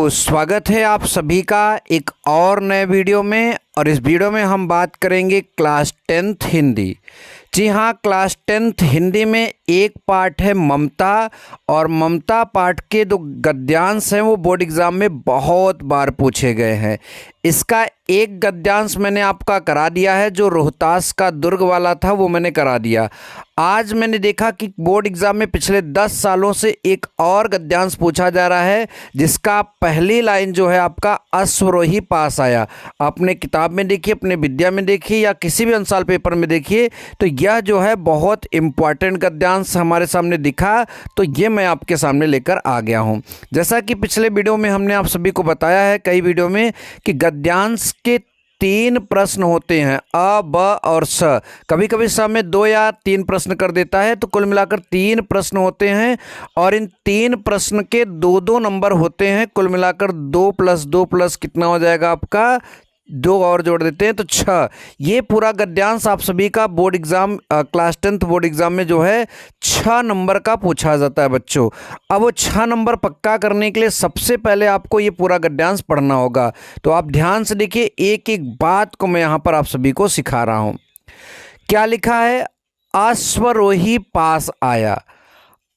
तो स्वागत है आप सभी का एक और नए वीडियो में। और इस वीडियो में हम बात करेंगे क्लास 10th हिंदी। जी हाँ, क्लास 10th हिंदी में एक पार्ट है ममता, और ममता पार्ट के जो गद्यांश हैं वो बोर्ड एग्ज़ाम में बहुत बार पूछे गए हैं। इसका एक गद्यांश मैंने आपका करा दिया है, जो रोहतास का दुर्ग वाला था वो मैंने करा दिया। आज मैंने देखा कि बोर्ड एग्ज़ाम में पिछले 10 सालों से एक और गद्यांश पूछा जा रहा है, जिसका पहली लाइन जो है आपका अश्वरोही पास आया। अपने किताब में देखिए, अपने विद्या में देखिए, या किसी भी अंशाल पेपर में देखिए, तो यह जो है बहुत इम्पॉर्टेंट गद्यांश हमारे सामने दिखा, तो ये मैं आपके सामने लेकर आ गया हूँ। जैसा कि पिछले वीडियो में हमने आप सभी को बताया है, कई वीडियो में, कि गद्यांश के 3 प्रश्न होते हैं, अ, ब और स। कभी कभी स में 2 या 3 प्रश्न कर देता है, तो कुल मिलाकर 3 प्रश्न होते हैं। और इन 3 प्रश्न के 2-2 नंबर होते हैं। कुल मिलाकर 2 + 2 + कितना हो जाएगा आपका, 2 और जोड़ देते हैं तो 6। ये पूरा गद्यांश आप सभी का board exam class 10th board exam में जो है 6 नंबर का पूछा जाता है बच्चों। अब वो 6 नंबर पक्का करने के लिए सबसे पहले आपको ये पूरा गद्यांश पढ़ना होगा। तो आप ध्यान से देखिए, एक एक बात को मैं यहाँ पर आप सभी को सिखा रहा हूँ। क्या लिखा है, अश्वरोही पास आया।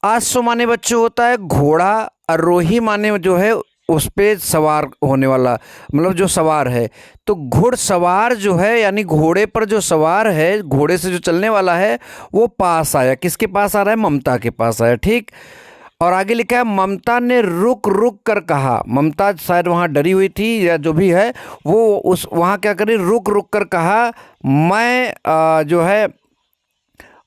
अश्व माने बच्चों होता है घोड़ा, और रोही माने जो है उस पे सवार होने वाला, मतलब जो सवार है। तो घुड़सवार जो है, यानी घोड़े पर जो सवार है, घोड़े से जो चलने वाला है, वो पास आया। किसके पास आ रहा है, ममता के पास आया। ठीक। और आगे लिखा है, ममता ने रुक रुक कर कहा। ममता शायद वहाँ डरी हुई थी या जो भी है, वो उस वहाँ क्या करी, रुक रुक कर कहा, मैं जो है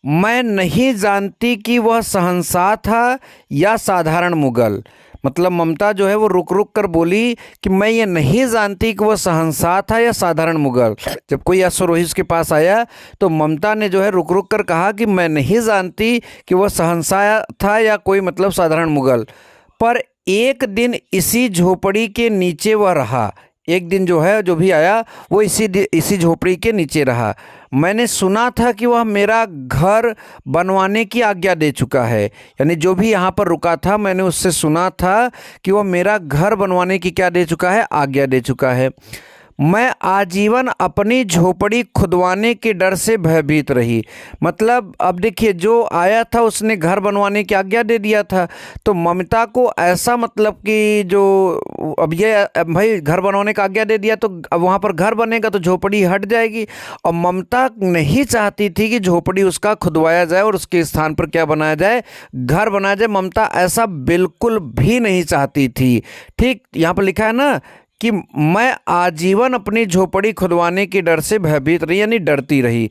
मैं नहीं जानती कि वह शहंशाह था या साधारण मुगल। मतलब ममता जो है वो रुक रुक कर बोली कि मैं ये नहीं जानती कि वह शहंशाह था या साधारण मुगल। जब कोई अश्वरोही उसके पास आया, तो ममता ने जो है रुक रुक कर कहा कि मैं नहीं जानती कि वह शहंशाह था या कोई मतलब साधारण मुगल। पर एक दिन इसी झोपड़ी के नीचे वह रहा। एक दिन जो है, जो भी आया वो इसी झोपड़ी के नीचे रहा। मैंने सुना था कि वह मेरा घर बनवाने की आज्ञा दे चुका है। यानी जो भी यहाँ पर रुका था, मैंने उससे सुना था कि वह मेरा घर बनवाने की क्या दे चुका है, आज्ञा दे चुका है। मैं आजीवन अपनी झोपड़ी खुदवाने के डर से भयभीत रही। मतलब अब देखिए, जो आया था उसने घर बनवाने की आज्ञा दे दिया था, तो ममता को ऐसा मतलब कि जो अब ये भाई घर बनवाने का आज्ञा दे दिया, तो अब वहाँ पर घर बनेगा तो झोपड़ी हट जाएगी। और ममता नहीं चाहती थी कि झोपड़ी उसका खुदवाया जाए और उसके स्थान पर क्या बनाया जाए, घर बनाया जाए। ममता ऐसा बिल्कुल भी नहीं चाहती थी। ठीक, यहाँ पर लिखा है ना कि मैं आजीवन अपनी झोपड़ी खुदवाने के डर से भयभीत रही, यानी डरती रही।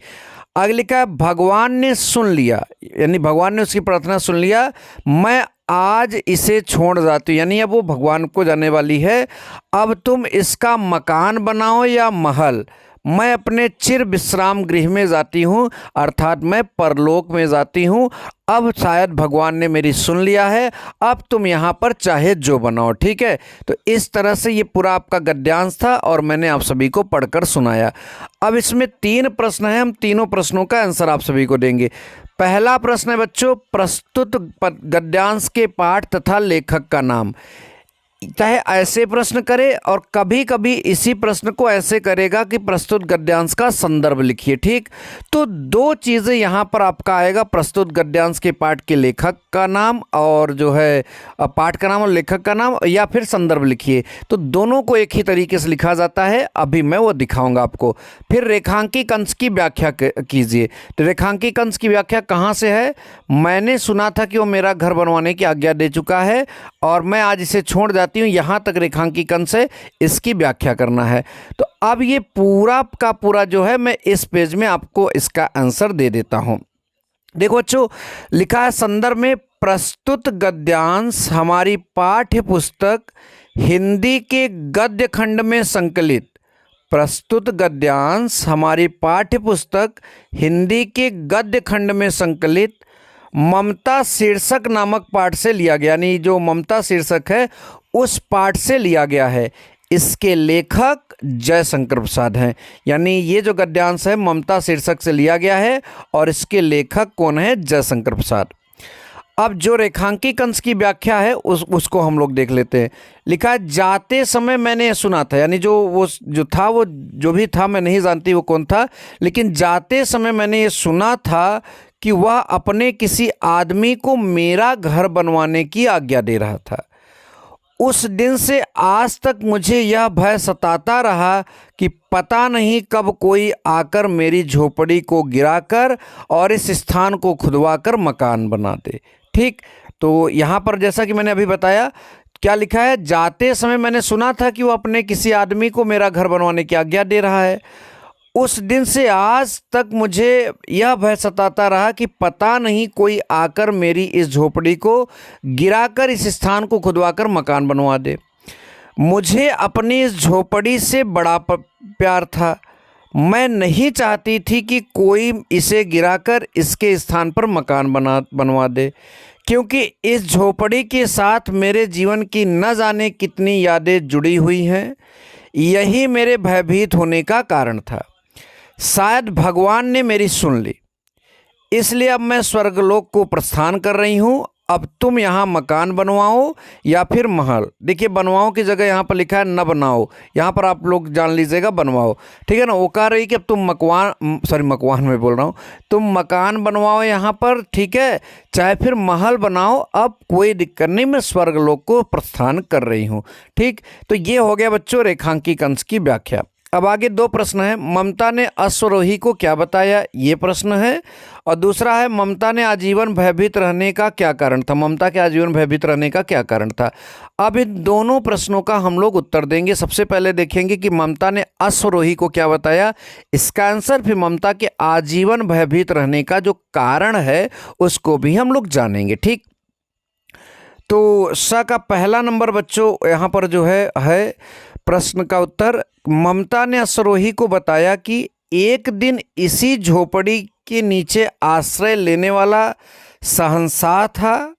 आगे लिखा है, भगवान ने सुन लिया, यानी भगवान ने उसकी प्रार्थना सुन लिया। मैं आज इसे छोड़ जाती हूँ, यानी अब वो भगवान को जाने वाली है। अब तुम इसका मकान बनाओ या महल, मैं अपने चिर विश्राम गृह में जाती हूँ, अर्थात मैं परलोक में जाती हूँ। अब शायद भगवान ने मेरी सुन लिया है, अब तुम यहाँ पर चाहे जो बनाओ। ठीक है, तो इस तरह से ये पूरा आपका गद्यांश था, और मैंने आप सभी को पढ़कर सुनाया। अब इसमें 3 प्रश्न हैं, हम तीनों प्रश्नों का आंसर आप सभी को देंगे। पहला प्रश्न है बच्चों, प्रस्तुत गद्यांश के पाठ तथा लेखक का नाम। चाहे ऐसे प्रश्न करे, और कभी कभी इसी प्रश्न को ऐसे करेगा कि प्रस्तुत गद्यांश का संदर्भ लिखिए। ठीक, तो 2 चीज़ें यहाँ पर आपका आएगा, प्रस्तुत गद्यांश के पाठ के लेखक का नाम, और जो है पाठ का नाम और लेखक का नाम, या फिर संदर्भ लिखिए। तो दोनों को एक ही तरीके से लिखा जाता है, अभी मैं वो दिखाऊंगा आपको। फिर रेखांकी कंस की व्याख्या कीजिए। तो रेखांकी कंस की व्याख्या कहाँ से है, मैंने सुना था कि वो मेरा घर बनवाने की आज्ञा दे चुका है, और मैं आज इसे छोड़ जाती हूँ, यहाँ तक रेखांकी कंस है, इसकी व्याख्या करना है। तो अब ये पूरा का पूरा जो है, मैं इस पेज में आपको इसका आंसर दे देता हूँ। देखो बच्चों, लिखा है संदर्भ में, प्रस्तुत गद्यांश हमारी पाठ्य पुस्तक हिंदी के गद्य खंड में संकलित। प्रस्तुत गद्यांश हमारी पाठ्य पुस्तक हिंदी के गद्य खंड में संकलित ममता शीर्षक नामक पाठ से लिया गया, यानी जो ममता शीर्षक है उस पाठ से लिया गया है। इसके लेखक जयशंकर प्रसाद हैं, यानी ये जो गद्यांश है ममता शीर्षक से लिया गया है, और इसके लेखक कौन है, जयशंकर प्रसाद। अब जो रेखांकी कंस की व्याख्या है उसको हम लोग देख लेते हैं। लिखा है जाते समय मैंने ये सुना था, यानी वो जो भी था, मैं नहीं जानती वो कौन था, लेकिन जाते समय मैंने ये सुना था कि वह अपने किसी आदमी को मेरा घर बनवाने की आज्ञा दे रहा था। उस दिन से आज तक मुझे यह भय सताता रहा कि पता नहीं कब कोई आकर मेरी झोपड़ी को गिराकर और इस स्थान को खुदवाकर मकान बना दे। ठीक, तो यहाँ पर जैसा कि मैंने अभी बताया, क्या लिखा है, जाते समय मैंने सुना था कि वो अपने किसी आदमी को मेरा घर बनवाने की आज्ञा दे रहा है। उस दिन से आज तक मुझे यह भय सताता रहा कि पता नहीं कोई आकर मेरी इस झोपड़ी को गिराकर इस स्थान को खुदवाकर मकान बनवा दे। मुझे अपनी इस झोपड़ी से बड़ा प्यार था। मैं नहीं चाहती थी कि कोई इसे गिराकर इसके स्थान पर मकान बनवा दे, क्योंकि इस झोपड़ी के साथ मेरे जीवन की न जाने कितनी यादें जुड़ी हुई हैं। यही मेरे भयभीत होने का कारण था। शायद भगवान ने मेरी सुन ली, इसलिए अब मैं स्वर्गलोक को प्रस्थान कर रही हूँ। अब तुम यहाँ मकान बनवाओ या फिर महल। देखिए, बनवाओ की जगह यहाँ पर लिखा है न बनाओ, यहाँ पर आप लोग जान लीजिएगा बनवाओ। ठीक है ना, वो कह रही कि अब तुम मकवान में बोल रहा हूँ, तुम मकान बनवाओ यहाँ पर, ठीक है, चाहे फिर महल बनाओ, अब कोई दिक्कत नहीं, मैं स्वर्गलोक को प्रस्थान कर रही हूँ। ठीक, तो ये हो गया बच्चों रेखांकी कंस की व्याख्या। अब आगे दो प्रश्न है। ममता ने अश्वरोही को क्या बताया, ये प्रश्न है, और दूसरा है ममता ने आजीवन भयभीत रहने का क्या कारण था। ममता के आजीवन भयभीत रहने का क्या कारण था। अब इन दोनों प्रश्नों का हम लोग उत्तर देंगे। सबसे पहले देखेंगे कि ममता ने अश्वरोही को क्या बताया, इसका आंसर, फिर ममता के आजीवन भयभीत रहने का जो कारण है उसको भी हम लोग जानेंगे। ठीक, तो स का पहला नंबर बच्चों यहाँ पर जो है प्रश्न का उत्तर, ममता ने अश्वरोही को बताया कि एक दिन इसी झोपड़ी के नीचे आश्रय लेने वाला शहंशाह था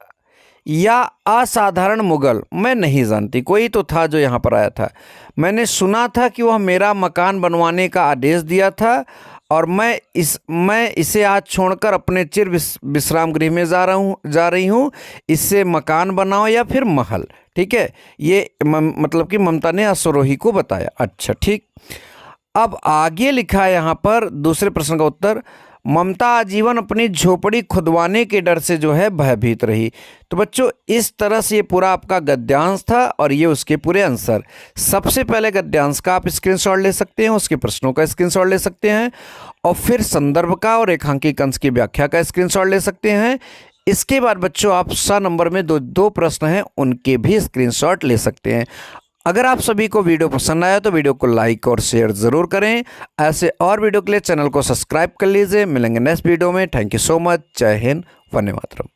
या असाधारण मुगल, मैं नहीं जानती, कोई तो था जो यहाँ पर आया था। मैंने सुना था कि वह मेरा मकान बनवाने का आदेश दिया था और मैं इसे आज छोड़कर अपने चिर विश्राम गृह में जा रही हूँ। इससे मकान बनाओ या फिर महल। ठीक है, ये मतलब कि ममता ने अश्वरोही को बताया। अच्छा, ठीक, अब आगे लिखा है यहाँ पर दूसरे प्रश्न का उत्तर, ममता आजीवन अपनी झोपड़ी खुदवाने के डर से जो है भयभीत रही। तो बच्चों इस तरह से ये पूरा आपका गद्यांश था और ये उसके पूरे आंसर। सबसे पहले गद्यांश का आप स्क्रीनशॉट ले सकते हैं, उसके प्रश्नों का स्क्रीनशॉट ले सकते हैं, और फिर संदर्भ का और रेखांकी कंस की व्याख्या का स्क्रीनशॉट ले सकते हैं। इसके बाद बच्चों आप स नंबर में दो प्रश्न हैं उनके भी स्क्रीनशॉट ले सकते हैं। अगर आप सभी को वीडियो पसंद आया तो वीडियो को लाइक और शेयर ज़रूर करें। ऐसे और वीडियो के लिए चैनल को सब्सक्राइब कर लीजिए। मिलेंगे नेक्स्ट वीडियो में। Thank you so much. जय हिंद, वंदे मातरम।